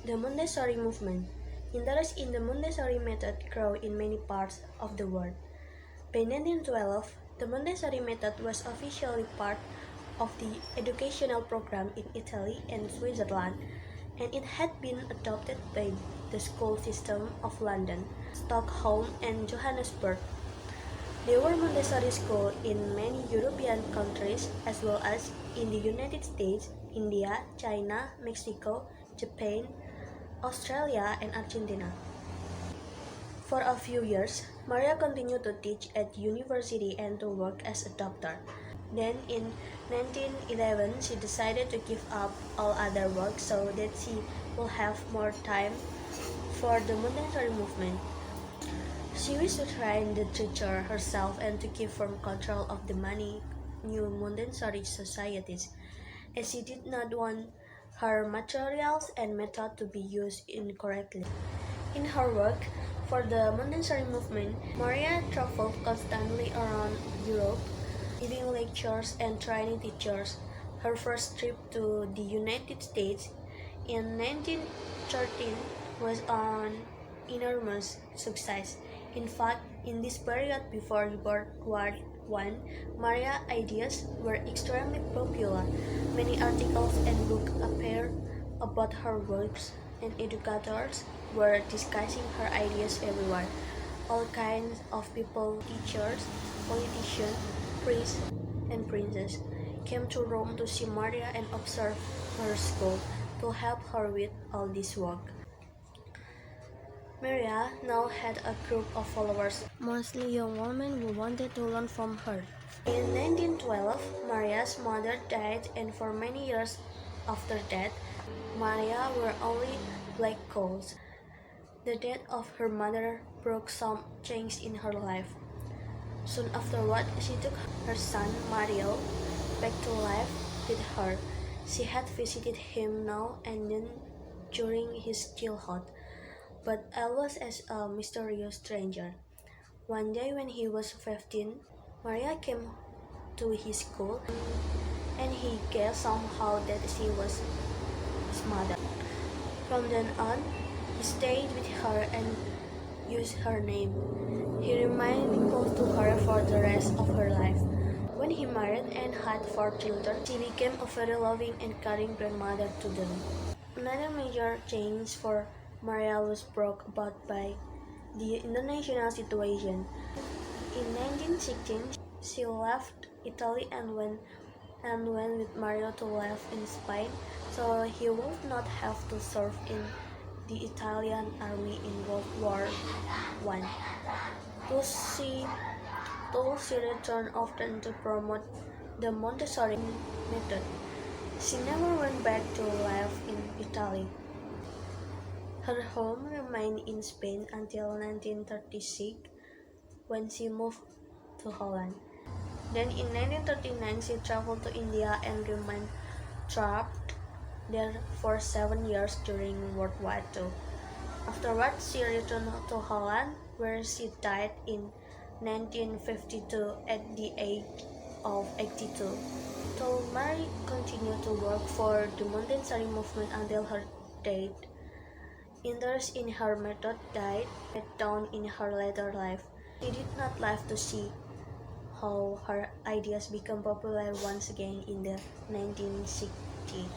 The Montessori movement. Interest in the Montessori method grew in many parts of the world. By 1912, the Montessori method was officially part of the educational program in Italy and Switzerland, and it had been adopted by the school system of London, Stockholm, and Johannesburg. There were Montessori schools in many European countries as well as in the United States, India, China, Mexico, Japan, Australia, and Argentina. For a few years, Maria continued to teach at university and to work as a doctor. Then in 1911, she decided to give up all other work so that she would have more time for the Montessori movement. She wished to train the teacher herself and to keep firm control of the many new Montessori societies, as she did not want her materials and method to be used incorrectly. In her work for the Montessori movement, Maria traveled constantly around Europe, giving lectures and training teachers. Her first trip to the United States in 1913 was an enormous success. In fact, in this period before World War I, Maria's ideas were extremely popular. Many articles and books appeared about her works, and educators were discussing her ideas everywhere. All kinds of people, teachers, politicians, priests, and princes came to Rome to see Maria and observe her school to help her with all this work. Maria now had a group of followers, mostly young women who wanted to learn from her. In 1912, Maria's mother died, and for many years after that, Maria wore only black clothes. The death of her mother brought some change in her life. Soon afterward, she took her son Mario back to life with her. She had visited him now and then during his childhood, but always as a mysterious stranger. One day when he was 15, Maria came to his school and he guessed somehow that she was his mother. From then on, he stayed with her and used her name. He remained close to her for the rest of her life. When he married and had 4 children, she became a very loving and caring grandmother to them. Another major change for Maria was brought about by the international situation. In 1916, she left Italy and went with Mario to live in Spain, so he would not have to serve in the Italian army in World War I. Thus she returned often to promote the Montessori method. She never went back to live in Italy. Her home remained in Spain until 1936, when she moved to Holland. Then in 1939, she traveled to India and remained trapped there for 7 years during World War II. Afterwards, she returned to Holland, where she died in 1952 at the age of 82. So Mary continued to work for the Montessori movement until her death. Interest in her method died down in her later life. She did not live to see how her ideas became popular once again in the 1960s.